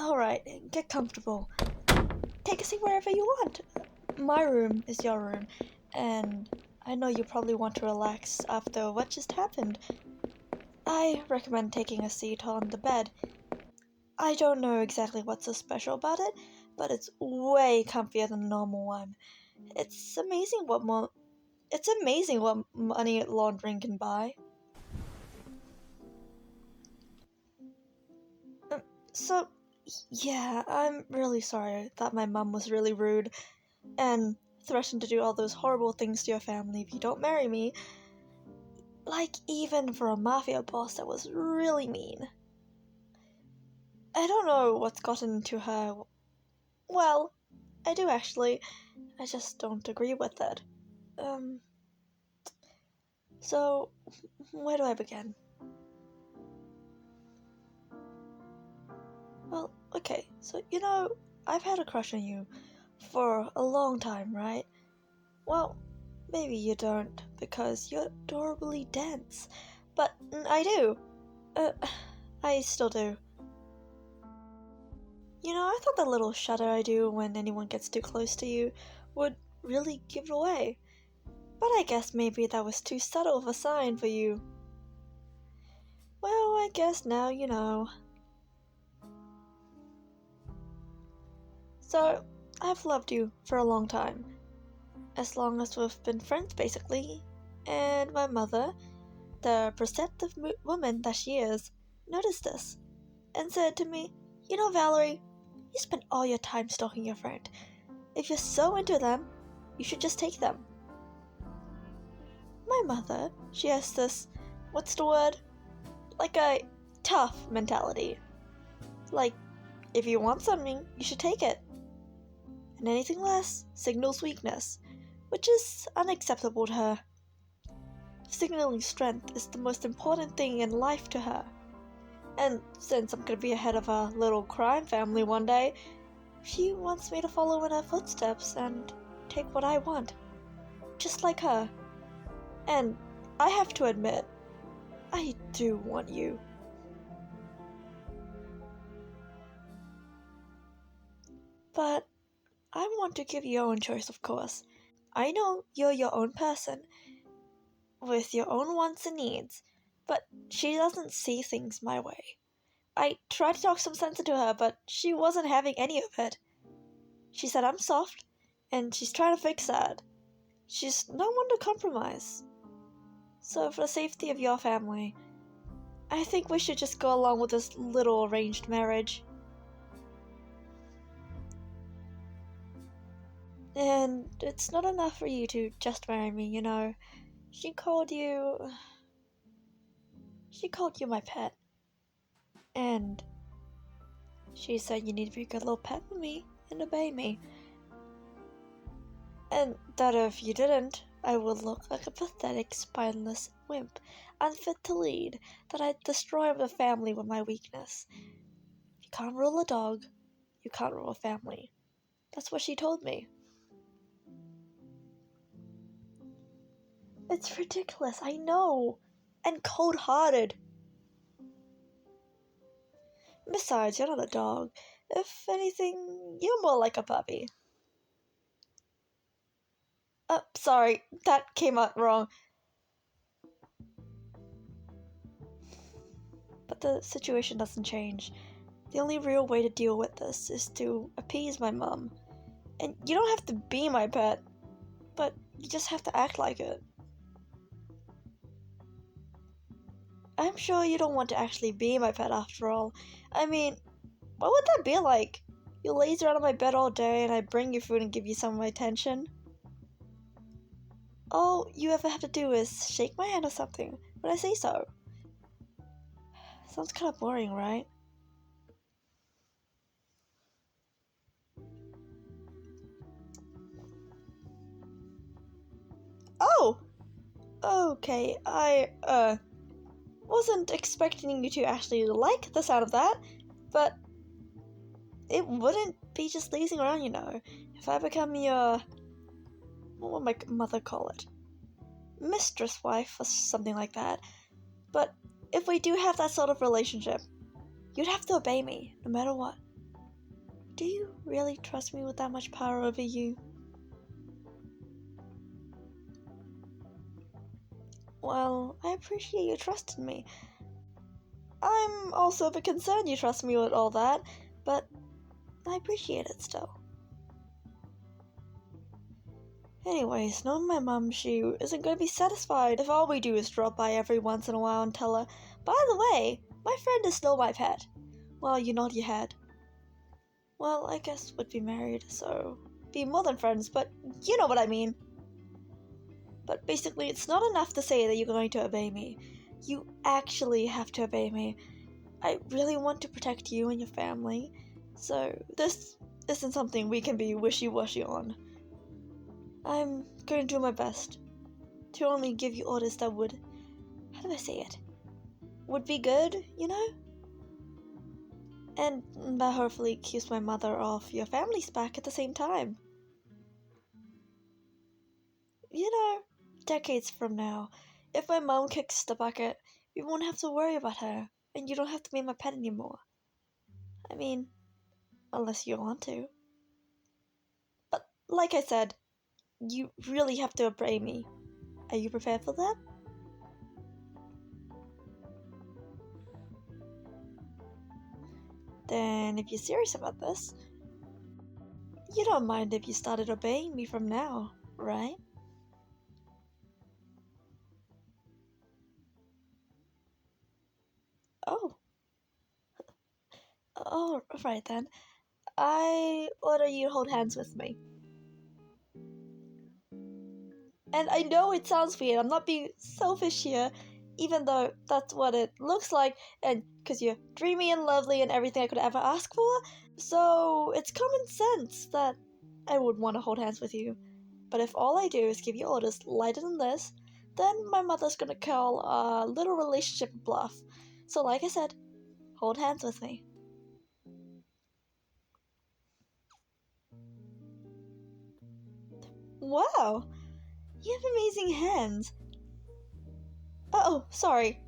Alright, get comfortable. Take a seat wherever you want. My room is your room, and I know you probably want to relax after what just happened. I recommend taking a seat on the bed. I don't know exactly what's so special about it, but it's way comfier than a normal one. It's amazing what money laundering can buy. So, yeah, I'm really sorry that my mum was really rude and threatened to do all those horrible things to your family if you don't marry me. Like, even for a Mafia boss that was really mean. I don't know what's gotten into her. Well, I do actually. I just don't agree with it. So, where do I begin? Well, okay, so I've had a crush on you for a long time, right? Well, maybe you don't, because you're adorably dense. But I do. I still do. I thought that little shudder I do when anyone gets too close to you would really give it away. But I guess maybe that was too subtle of a sign for you. Well, I guess now you know. So, I've loved you for a long time. As long as we've been friends, basically. And my mother, the perceptive woman that she is, noticed this and said to me, Valerie, you spend all your time stalking your friend. If you're so into them, you should just take them. My mother, she has this, what's the word? Like a tough mentality. Like, if you want something, you should take it. And anything less signals weakness, which is unacceptable to her. Signaling strength is the most important thing in life to her. And since I'm gonna be head of a little crime family one day, she wants me to follow in her footsteps and take what I want. Just like her. And I have to admit, I do want you. But I want to give you your own choice, of course. I know you're your own person, with your own wants and needs, but she doesn't see things my way. I tried to talk some sense into her, but she wasn't having any of it. She said I'm soft, and she's trying to fix that. She's not one to compromise. So for the safety of your family, I think we should just go along with this little arranged marriage. And it's not enough for you to just marry me, She called you my pet. And she said you need to be a good little pet for me and obey me. And that if you didn't, I would look like a pathetic, spineless wimp, unfit to lead, that I'd destroy the family with my weakness. If you can't rule a dog, you can't rule a family. That's what she told me. It's ridiculous, I know. And cold-hearted. Besides, you're not a dog. If anything, you're more like a puppy. Sorry, that came out wrong. But the situation doesn't change. The only real way to deal with this is to appease my mom. And you don't have to be my pet, but you just have to act like it. I'm sure you don't want to actually be my pet after all. I mean, what would that be like? You laze around on my bed all day and I bring you food and give you some of my attention? All you ever have to do is shake my hand or something when I say so. Sounds kind of boring, right? Oh! Okay, I wasn't expecting you to actually like the sound of that, but it wouldn't be just lazing around, If I become your... what would my mother call it? Mistress wife or something like that. But if we do have that sort of relationship, you'd have to obey me, no matter what. Do you really trust me with that much power over you? Well, I appreciate you trusting me. I'm also a bit concerned you trust me with all that, but I appreciate it still. Anyways, knowing my mum, she isn't going to be satisfied if all we do is drop by every once in a while and tell her, by the way, my friend is still my pet. Well, you nod your head. Well, I guess we'd be married, so be more than friends, but you know what I mean. But basically, it's not enough to say that you're going to obey me. You actually have to obey me. I really want to protect you and your family, so this isn't something we can be wishy-washy on. I'm going to do my best to only give you orders that would, how do I say it, would be good, you know? And that hopefully keeps my mother off your family's back at the same time. You know, decades from now, if my mom kicks the bucket, we won't have to worry about her, and you don't have to be my pet anymore. I mean, unless you want to. But like I said, you really have to obey me. Are you prepared for that? Then if you're serious about this, you don't mind if you started obeying me from now, right? Oh. Oh, right then. I order you to hold hands with me. And I know it sounds weird, I'm not being selfish here, even though that's what it looks like, and because you're dreamy and lovely and everything I could ever ask for, so it's common sense that I would want to hold hands with you. But if all I do is give you orders lighter than this, then my mother's gonna call a little relationship bluff. So like I said, hold hands with me. Wow, you have amazing hands. Oh, sorry.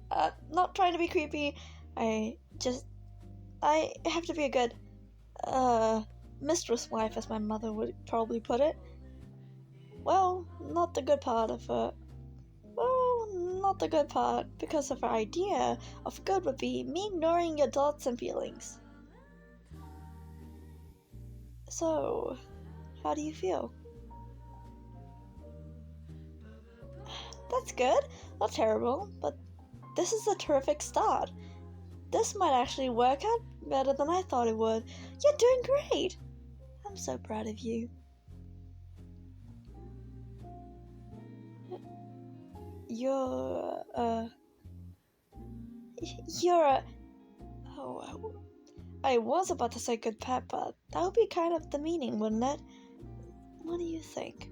Not trying to be creepy. I have to be a good, mistress wife, as my mother would probably put it. Well, not the good part of her. Well, not the good part, because of her idea of good would be me ignoring your thoughts and feelings. So, how do you feel? That's good. Not terrible, but this is a terrific start. This might actually work out better than I thought it would. You're doing great. I'm so proud of you. You're, you're a... Oh, I was about to say good pet, but that would be kind of demeaning, wouldn't it? What do you think?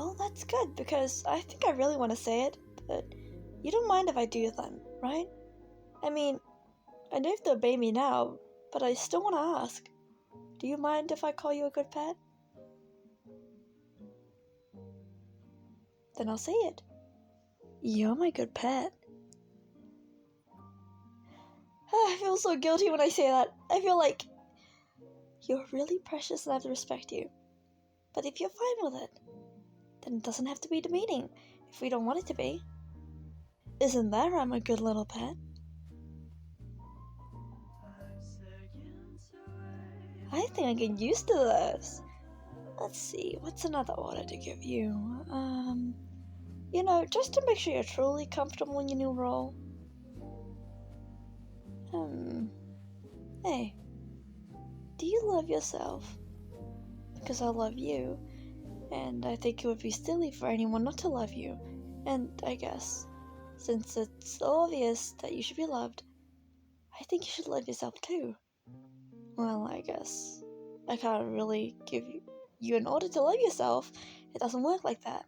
Oh, that's good, because I think I really want to say it, but you don't mind if I do then, right? I mean, I know you have to obey me now, but I still want to ask. Do you mind if I call you a good pet? Then I'll say it. You're my good pet. I feel so guilty when I say that. I feel like you're really precious and I have to respect you. But if you're fine with it, then it doesn't have to be demeaning if we don't want it to be. Isn't that I'm a good little pet? I think I get used to this. Let's see, what's another order to give you? You know, just to make sure you're truly comfortable in your new role. Hey, do you love yourself? Because I love you, and I think it would be silly for anyone not to love you. And I guess, since it's so obvious that you should be loved, I think you should love yourself too. Well, I guess I can't really give you an order to love yourself. It doesn't work like that.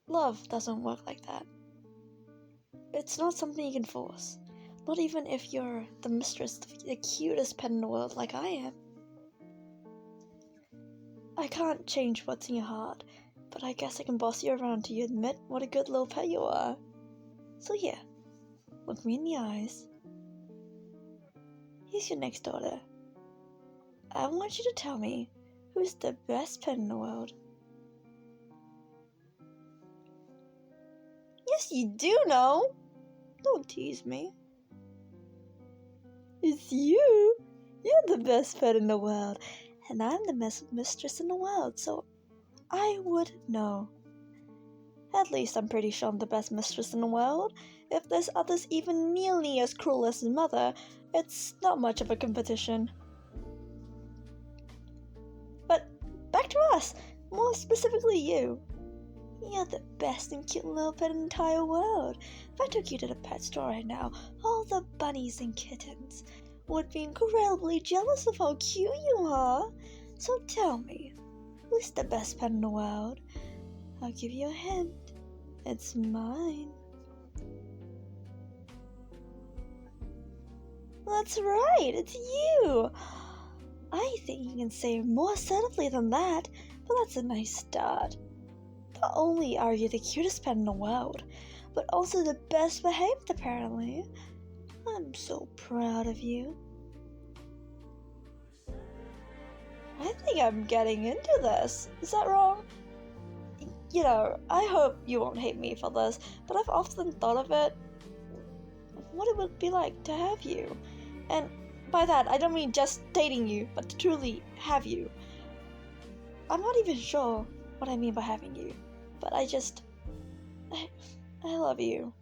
Love doesn't work like that. It's not something you can force. Not even if you're the mistress, the cutest pet in the world like I am. I can't change what's in your heart, but I guess I can boss you around till you admit what a good little pet you are. So yeah, look me in the eyes here's your next order. I want you to tell me who's the best pet in the world. Yes, you do know. Don't tease me. It's you. You're the best pet in the world, and I'm the best mistress in the world, so I would know. At least I'm pretty sure I'm the best mistress in the world. If there's others even nearly as cruel as his mother, it's not much of a competition. But back to us, more specifically you. You're the best and cute little pet in the entire world. If I took you to the pet store right now, all the bunnies and kittens would be incredibly jealous of how cute you are. So tell me, who's the best pet in the world? I'll give you a hint. It's mine. That's right, it's you! I think you can say more assertively than that, but that's a nice start. Not only are you the cutest pet in the world, but also the best behaved apparently. I'm so proud of you. I think I'm getting into this. Is that wrong? You know, I hope you won't hate me for this, but I've often thought of it, what it would be like to have you. And by that, I don't mean just dating you, but to truly have you. I'm not even sure what I mean by having you, but I love you.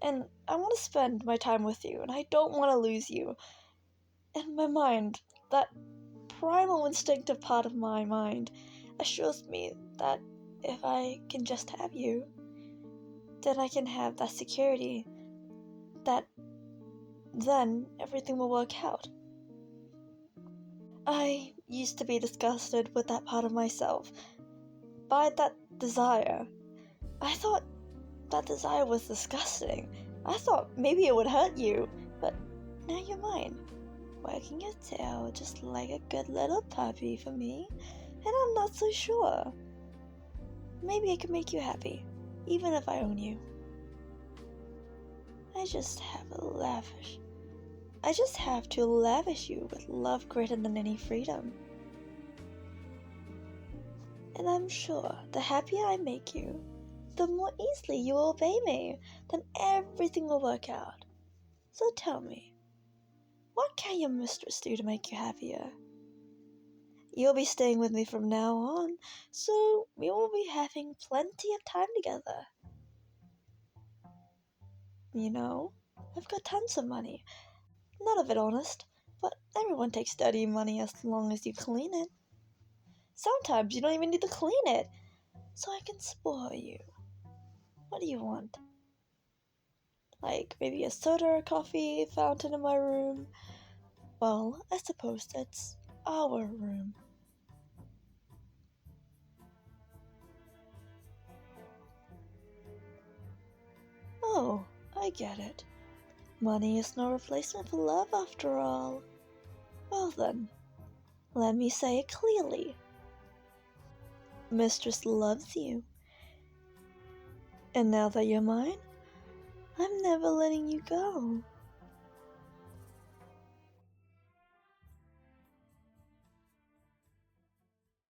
And I want to spend my time with you, and I don't want to lose you. In my mind, that primal instinctive part of my mind assures me that if I can just have you, then I can have that security that then everything will work out. I used to be disgusted with that part of myself, by that desire. I thought that desire was disgusting. I thought maybe it would hurt you, but now you're mine, wagging your tail just like a good little puppy for me, and I'm not so sure. Maybe I can make you happy, even if I own you. I just have to lavish you with love greater than any freedom. And I'm sure the happier I make you, the more easily you will obey me, then everything will work out. So tell me, what can your mistress do to make you happier? You'll be staying with me from now on, so we will be having plenty of time together. You know, I've got tons of money. None of it honest, but everyone takes dirty money as long as you clean it. Sometimes you don't even need to clean it, so I can spoil you. What do you want? Like maybe a soda or coffee fountain in my room? Well, I suppose that's our room. Oh, I get it. Money is no replacement for love after all. Well then, let me say it clearly. Mistress loves you. And now that you're mine, I'm never letting you go.